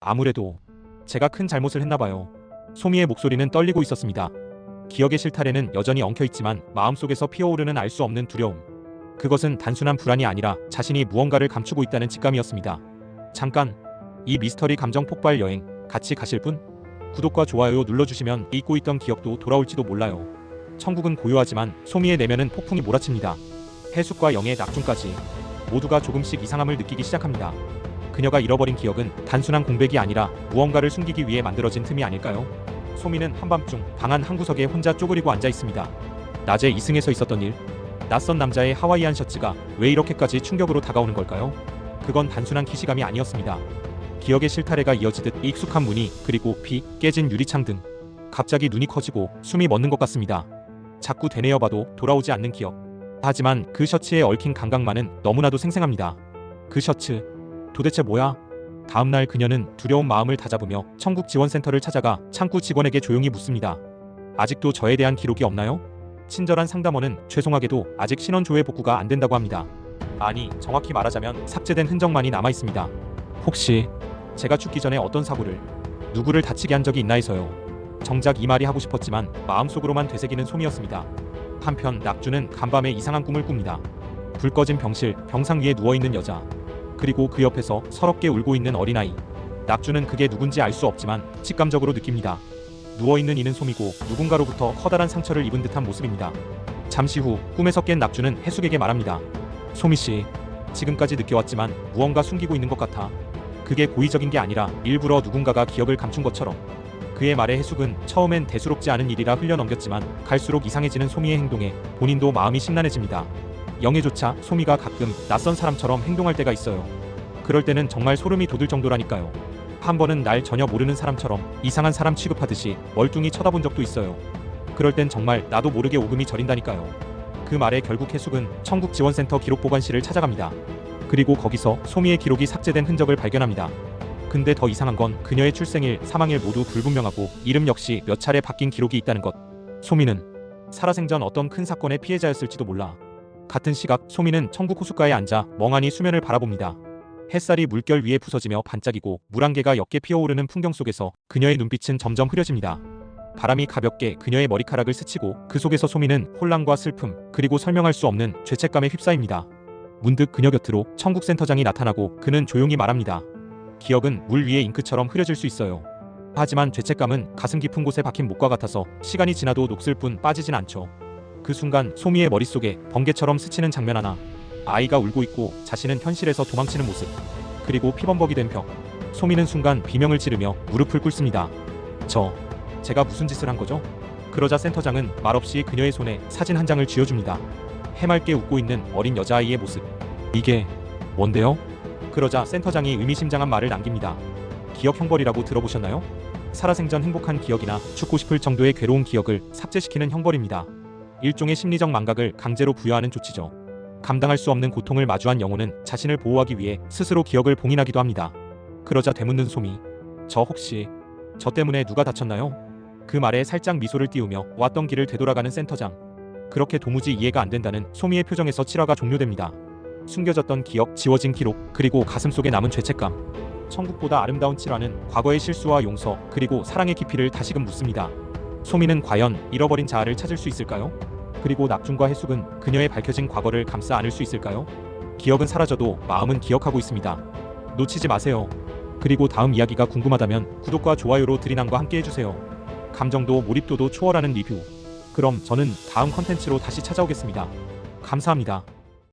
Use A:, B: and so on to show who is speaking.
A: 아무래도 제가 큰 잘못을 했나봐요. 소미의 목소리는 떨리고 있었습니다. 기억의 실타래는 여전히 엉켜있지만 마음속에서 피어오르는 알 수 없는 두려움. 그것은 단순한 불안이 아니라 자신이 무언가를 감추고 있다는 직감이었습니다. 잠깐, 이 미스터리 감정 폭발 여행 같이 가실 분? 구독과 좋아요 눌러주시면 잊고 있던 기억도 돌아올지도 몰라요. 천국은 고요하지만 소미의 내면은 폭풍이 몰아칩니다. 해숙과 영의 낙중까지 모두가 조금씩 이상함을 느끼기 시작합니다. 그녀가 잃어버린 기억은 단순한 공백이 아니라 무언가를 숨기기 위해 만들어진 틈이 아닐까요? 소미는 한밤중 방 한 구석에 혼자 쪼그리고 앉아 있습니다. 낮에 이승에서 있었던 일, 낯선 남자의 하와이안 셔츠가 왜 이렇게까지 충격으로 다가오는 걸까요? 그건 단순한 기시감이 아니었습니다. 기억의 실타래가 이어지듯 익숙한 무늬, 그리고 비, 깨진 유리창 등 갑자기 눈이 커지고 숨이 멎는 것 같습니다. 자꾸 되뇌어봐도 돌아오지 않는 기억. 하지만 그 셔츠에 얽힌 감각만은 너무나도 생생합니다. 그 셔츠, 도대체 뭐야? 다음날 그녀는 두려운 마음을 다잡으며 천국지원센터를 찾아가 창구 직원에게 조용히 묻습니다. 아직도 저에 대한 기록이 없나요? 친절한 상담원은 죄송하게도 아직 신원 조회 복구가 안 된다고 합니다. 아니, 정확히 말하자면 삭제된 흔적만이 남아 있습니다. 혹시 제가 죽기 전에 어떤 사고를, 누구를 다치게 한 적이 있나 해서요. 정작 이 말이 하고 싶었지만 마음속으로만 되새기는 솜이었습니다. 한편 낙주는 간밤에 이상한 꿈을 꿉니다. 불 꺼진 병실, 병상 위에 누워있는 여자, 그리고 그 옆에서 서럽게 울고 있는 어린아이. 낙주는 그게 누군지 알 수 없지만 직감적으로 느낍니다. 누워있는 이는 솜이고 누군가로부터 커다란 상처를 입은 듯한 모습입니다. 잠시 후 꿈에서 깬 낙주는 해숙에게 말합니다. 솜이씨, 지금까지 느껴왔지만 무언가 숨기고 있는 것 같아. 그게 고의적인 게 아니라 일부러 누군가가 기억을 감춘 것처럼. 그의 말에 해숙은 처음엔 대수롭지 않은 일이라 흘려넘겼지만 갈수록 이상해지는 솜이의 행동에 본인도 마음이 심란해집니다. 영애조차 솜이가 가끔 낯선 사람처럼 행동할 때가 있어요. 그럴 때는 정말 소름이 돋을 정도라니까요. 한 번은 날 전혀 모르는 사람처럼 이상한 사람 취급하듯이 멀뚱히 쳐다본 적도 있어요. 그럴 땐 정말 나도 모르게 오금이 저린다니까요. 그 말에 결국 해숙은 천국지원센터 기록보관실을 찾아갑니다. 그리고 거기서 솜이의 기록이 삭제된 흔적을 발견합니다. 근데 더 이상한 건 그녀의 출생일, 사망일 모두 불분명하고 이름 역시 몇 차례 바뀐 기록이 있다는 것. 솜이는 살아생전 어떤 큰 사건의 피해자였을지도 몰라. 같은 시각 솜이는 천국 호숫가에 앉아 멍하니 수면을 바라봅니다. 햇살이 물결 위에 부서지며 반짝이고 물안개가 옅게 피어오르는 풍경 속에서 그녀의 눈빛은 점점 흐려집니다. 바람이 가볍게 그녀의 머리카락을 스치고 그 속에서 솜이는 혼란과 슬픔, 그리고 설명할 수 없는 죄책감에 휩싸입니다. 문득 그녀 곁으로 천국센터장이 나타나고 그는 조용히 말합니다. 기억은 물 위의 잉크처럼 흐려질 수 있어요. 하지만 죄책감은 가슴 깊은 곳에 박힌 목과 같아서 시간이 지나도 녹슬 뿐 빠지진 않죠. 그 순간 솜이의 머릿속에 번개처럼 스치는 장면 하나. 아이가 울고 있고 자신은 현실에서 도망치는 모습. 그리고 피범벅이 된 벽. 솜이는 순간 비명을 지르며 무릎을 꿇습니다. 제가 무슨 짓을 한 거죠? 그러자 센터장은 말없이 그녀의 손에 사진 한 장을 쥐어줍니다. 해맑게 웃고 있는 어린 여자아이의 모습. 이게 뭔데요? 그러자 센터장이 의미심장한 말을 남깁니다. 기억 형벌이라고 들어보셨나요? 살아생전 행복한 기억이나 죽고 싶을 정도의 괴로운 기억을 삭제시키는 형벌입니다. 일종의 심리적 망각을 강제로 부여하는 조치죠. 감당할 수 없는 고통을 마주한 영혼은 자신을 보호하기 위해 스스로 기억을 봉인하기도 합니다. 그러자 되묻는 솜이, 혹시 저 때문에 누가 다쳤나요? 그 말에 살짝 미소를 띄우며 왔던 길을 되돌아가는 센터장. 그렇게 도무지 이해가 안 된다는 솜이의 표정에서 7화가 종료됩니다. 숨겨졌던 기억, 지워진 기록, 그리고 가슴속에 남은 죄책감. 천국보다 아름다운 7화는 과거의 실수와 용서, 그리고 사랑의 깊이를 다시금 묻습니다. 솜이는 과연 잃어버린 자아를 찾을 수 있을까요? 그리고 낙중과 해숙은 그녀의 밝혀진 과거를 감싸 안을 수 있을까요? 기억은 사라져도 마음은 기억하고 있습니다. 놓치지 마세요. 그리고 다음 이야기가 궁금하다면 구독과 좋아요로 드리남과 함께 해주세요. 감정도 몰입도도 초월하는 리뷰. 그럼 저는 다음 컨텐츠로 다시 찾아오겠습니다. 감사합니다.